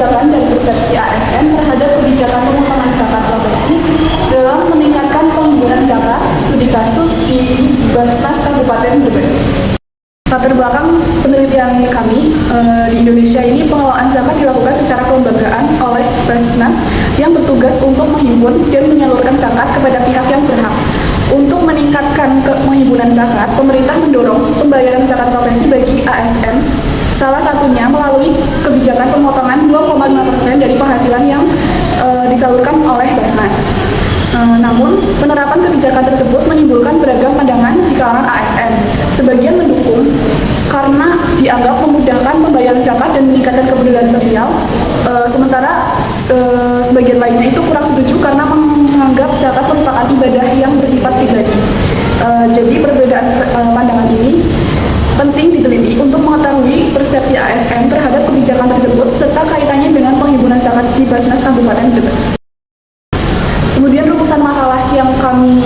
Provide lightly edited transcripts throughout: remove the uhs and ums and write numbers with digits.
kebijakan dan persepsi ASN terhadap kebijakan pemotongan zakat profesi dalam meningkatkan penghiburan zakat studi kasus di Basnas Kabupaten Brebes. Latar belakang penelitian kami di Indonesia ini, pengelolaan zakat dilakukan secara kelembagaan oleh Basnas yang bertugas untuk menghimpun dan menyalurkan zakat kepada pihak yang berhak. Untuk meningkatkan penghiburan zakat, pemerintah mendorong pembayaran zakat profesi bagi ASN, salah satunya melalui kebijakan pemotongan 2,5% dari penghasilan yang disalurkan oleh Basnas. Namun, penerapan kebijakan tersebut menimbulkan beragam pandangan di kalangan ASN. Sebagian mendukung karena dianggap memudahkan pembayaran zakat dan meningkatkan kepedulian sosial, sementara sebagian lainnya itu kurang setuju karena menganggap zakat merupakan ibadah yang bersifat pribadi. Jadi perbedaan pandangan ini penting diteliti untuk mengetahui persepsi ASN terhadap kebijakan tersebut serta kaitannya dengan penghiburan zakat di Basnas Kabupaten Brebes. Kemudian rumusan masalah yang kami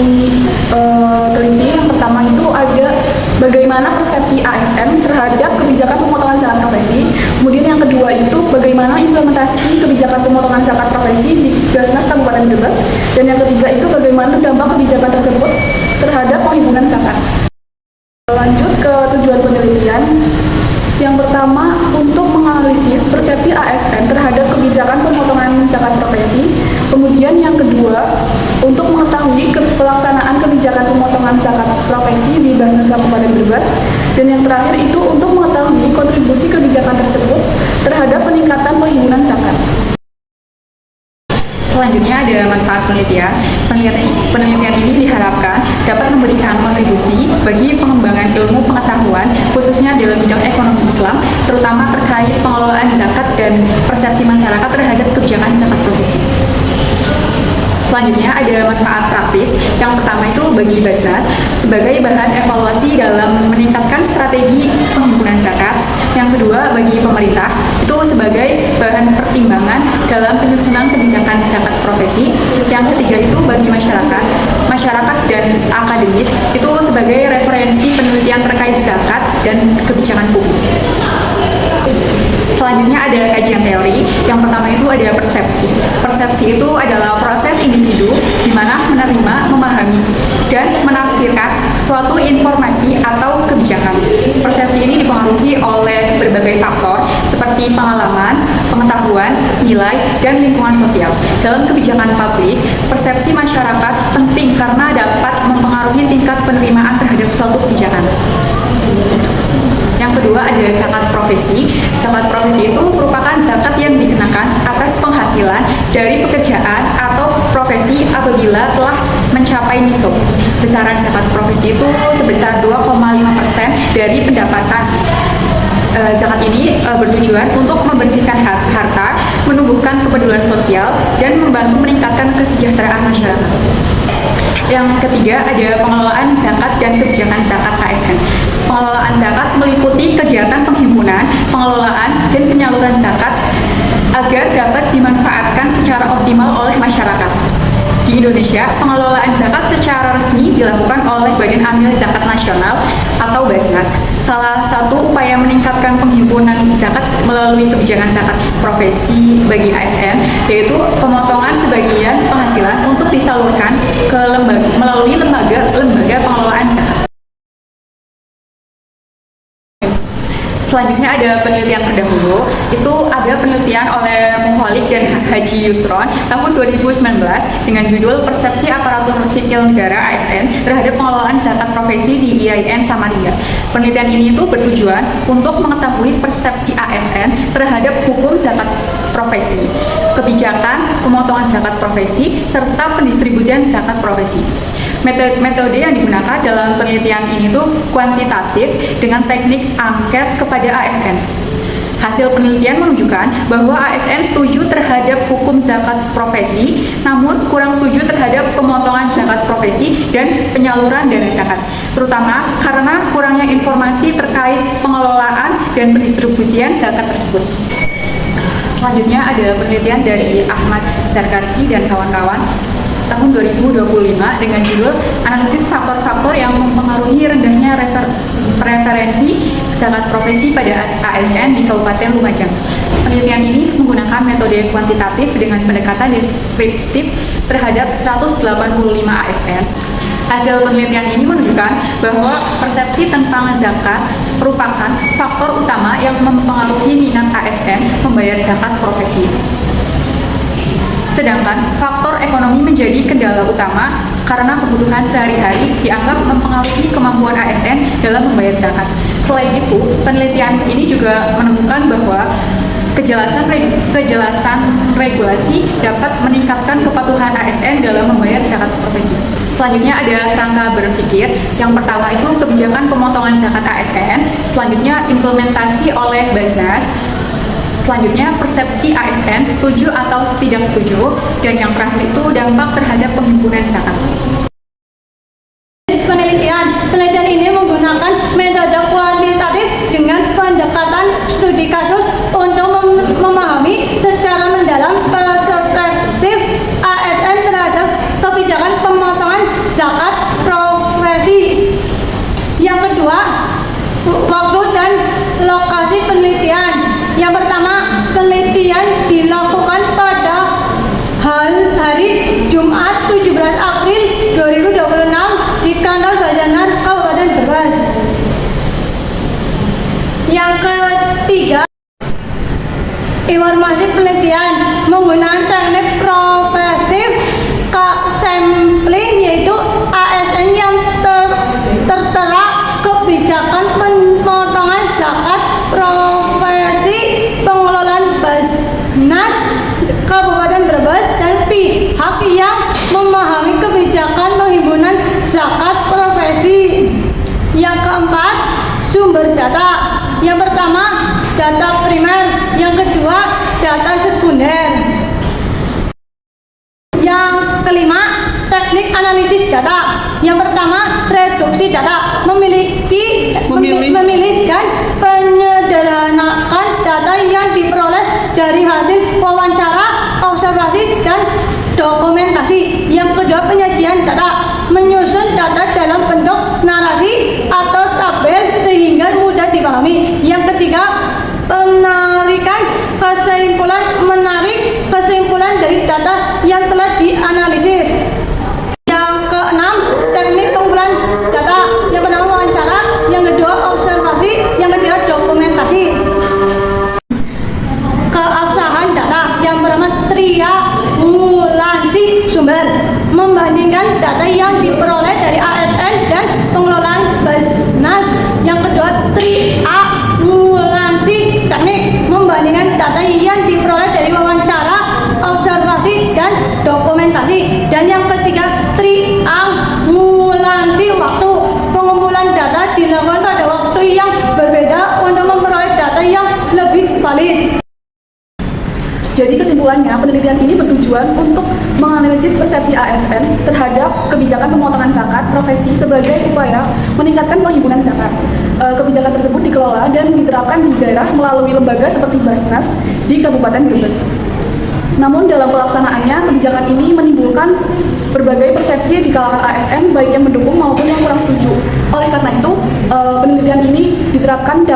teliti, yang pertama itu ada bagaimana persepsi ASN terhadap kebijakan pemotongan zakat profesi. Kemudian yang kedua itu bagaimana implementasi kebijakan pemotongan zakat profesi di Basnas Kabupaten Brebes. Dan yang ketiga itu bagaimana dampak kebijakan tersebut terhadap penghiburan zakat. Lanjut ke tujuan penelitian. Yang pertama, untuk menganalisis persepsi ASN terhadap kebijakan pemotongan zakat profesi. Kemudian yang kedua, untuk mengetahui pelaksanaan kebijakan pemotongan zakat profesi di Basnas Kabupaten Brebes. Dan yang terakhir itu untuk mengetahui kontribusi kebijakan tersebut terhadap peningkatan penghiburan zakat. Selanjutnya ada manfaat penelitian. Penelitian ini diharapkan dapat memberikan kontribusi bagi pengembangan ilmu pengetahuan khususnya dalam bidang ekonomi Islam, terutama terkait pengelolaan zakat dan persepsi masyarakat terhadap kebijakan zakat profesi. Selanjutnya ada manfaat praktis. Yang pertama itu bagi Basnas sebagai bahan evaluasi dalam meningkatkan strategi penghimpunan zakat. Yang kedua bagi pemerintah itu sebagai bahan pertimbangan dalam penyusunan kebijakan zakat profesi. Yang ketiga itu bagi masyarakat dan akademis itu sebagai referensi penelitian terkait zakat dan kebijakan publik. Selanjutnya ada kajian teori. Yang pertama itu ada persepsi. Persepsi itu adalah proses individu di mana menerima, memahami, dan menafsirkan suatu informasi atau kebijakan. Persepsi ini dipengaruhi oleh berbagai faktor seperti pengalaman, pengetahuan, nilai, dan lingkungan sosial. Dalam kebijakan publik, persepsi masyarakat penting karena dapat mempengaruhi tingkat penerimaan terhadap suatu kebijakan. Yang kedua ada zakat profesi. Zakat profesi itu merupakan zakat yang dikenakan atas penghasilan dari pekerjaan atau profesi apabila telah mencapai nisab. Besaran zakat profesi itu sebesar 2,5% dari pendapatan. Zakat ini bertujuan untuk membersihkan harta, menumbuhkan kepedulian sosial, dan membantu meningkatkan kesejahteraan masyarakat. Yang ketiga ada pengelolaan zakat dan kebijakan zakat ASN. Pengelolaan zakat meliputi kegiatan penghimpunan, pengelolaan, dan penyaluran zakat agar dapat dimanfaatkan secara optimal oleh masyarakat. Di Indonesia, pengelolaan zakat secara resmi dilakukan oleh Badan Amil Zakat Nasional atau Basnas. Salah satu upaya meningkatkan penghimpunan zakat melalui kebijakan zakat profesi bagi ASN yaitu pemotongan sebagian penghasilan untuk disalurkan ke melalui lembaga pengelolaan zakat. Selanjutnya ada penelitian terdahulu. Itu ada penelitian oleh Muholik dan Haji Yusron tahun 2019 dengan judul Persepsi Aparatur Sipil Negara ASN terhadap pengelolaan zakat profesi di IAIN Samarinda. Penelitian ini itu bertujuan untuk mengetahui persepsi ASN terhadap hukum zakat profesi, kebijakan pemotongan zakat profesi, serta pendistribusian zakat profesi. Metode yang digunakan dalam penelitian ini tuh kuantitatif dengan teknik angket kepada ASN. Hasil penelitian menunjukkan bahwa ASN setuju terhadap hukum zakat profesi, namun kurang setuju terhadap pemotongan zakat profesi dan penyaluran dana zakat, terutama karena kurangnya informasi terkait pengelolaan dan pendistribusian zakat tersebut. Selanjutnya ada penelitian dari Ahmad Zarkarsi dan kawan-kawan tahun 2025 dengan judul Analisis Faktor-Faktor yang Mempengaruhi Rendahnya Preferensi Zakat Profesi pada ASN di Kabupaten Lumajang. Penelitian ini menggunakan metode kuantitatif dengan pendekatan deskriptif terhadap 185 ASN. Hasil penelitian ini menunjukkan bahwa persepsi tentang zakat merupakan faktor utama yang mempengaruhi minat ASN membayar zakat profesi. Sedangkan faktor ekonomi menjadi kendala utama karena kebutuhan sehari-hari dianggap mempengaruhi kemampuan ASN dalam membayar zakat. Selain itu, penelitian ini juga menemukan bahwa kejelasan regulasi dapat meningkatkan kepatuhan ASN dalam membayar zakat profesi. Selanjutnya ada rangka berpikir. Yang pertama itu kebijakan pemotongan zakat ASN, selanjutnya implementasi oleh Basnas, selanjutnya persepsi ASN, setuju atau tidak setuju, dan yang terakhir itu dampak terhadap penghimpunan zakat. Penelitian ini menggunakan metode kuantitatif dengan pendekatan studi kasus untuk memahami secara mendalam perspektif ASN terhadap kebijakan pemotongan zakat profesi. Yang kedua, waktu dan lokasi penelitian. Yang pertama, penelitian dilakukan pada hari Jumat 17 April 2026 di kantor Bazanas Kabupaten Brebes. Yang ketiga, informasi penelitian menggunakan teknik progresif sampling, yaitu ASN yang tertera kebijakan pemotongan zakat profesi, pengelolaan Basnas Kabupaten Brebes, dan pihak yang memahami kebijakan penghimpunan zakat profesi. Yang keempat, sumber data. Yang pertama, data primer. Yang kedua, data sekunder. Yang kelima, teknik analisis data. Yang pertama, reduksi data. Memilih dan menyederhanakan data yang diperoleh dari hasil wawancara, observasi, dan dokumentasi. Yang kedua, penyajian data. Menyusun data dalam bentuk narasi atau tabel sehingga mudah dipahami. Yang ketiga, menarik kesimpulan dari data yang telah dianalisis. Yang keenam, teknik pengumpulan data. Yang pertama, wawancara. Yang kedua, observasi. Yang ketiga, dokumentasi. Keabsahan data. Yang pertama, triangulasi sumber. Membandingkan data yang diperoleh dari ASN dan pengelolaan Basnas. Yang kedua, triangulasi teknik. Membandingkan data yang diperoleh dari wawancara, observasi, dan dokumentasi. Dan yang ketiga, triangulasi waktu. Pengumpulan data dilakukan pada waktu yang berbeda untuk memperoleh data yang lebih valid. Jadi kesimpulannya, penelitian ini bertujuan untuk menganalisis persepsi ASN terhadap kebijakan pemotongan zakat profesi sebagai upaya meningkatkan penghimpunan zakat. Kebijakan tersebut dikelola dan diterapkan di daerah melalui lembaga seperti Basnas di Kabupaten Brebes. Namun dalam pelaksanaannya, kebijakan ini menimbulkan berbagai persepsi di kalangan ASN, baik yang mendukung maupun yang kurang setuju. Oleh karena itu, penelitian ini diharapkan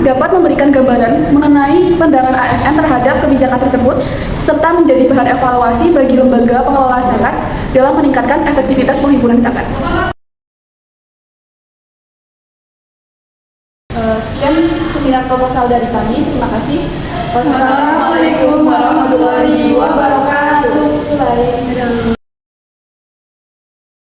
dapat memberikan gambaran mengenai pandangan ASN terhadap kebijakan tersebut, serta menjadi bahan evaluasi bagi lembaga pengelola zakat dalam meningkatkan efektivitas penghimpunan zakat. Sekian seminar proposal dari kami. Terima kasih. Wassalamualaikum warahmatullahi wabarakatuh.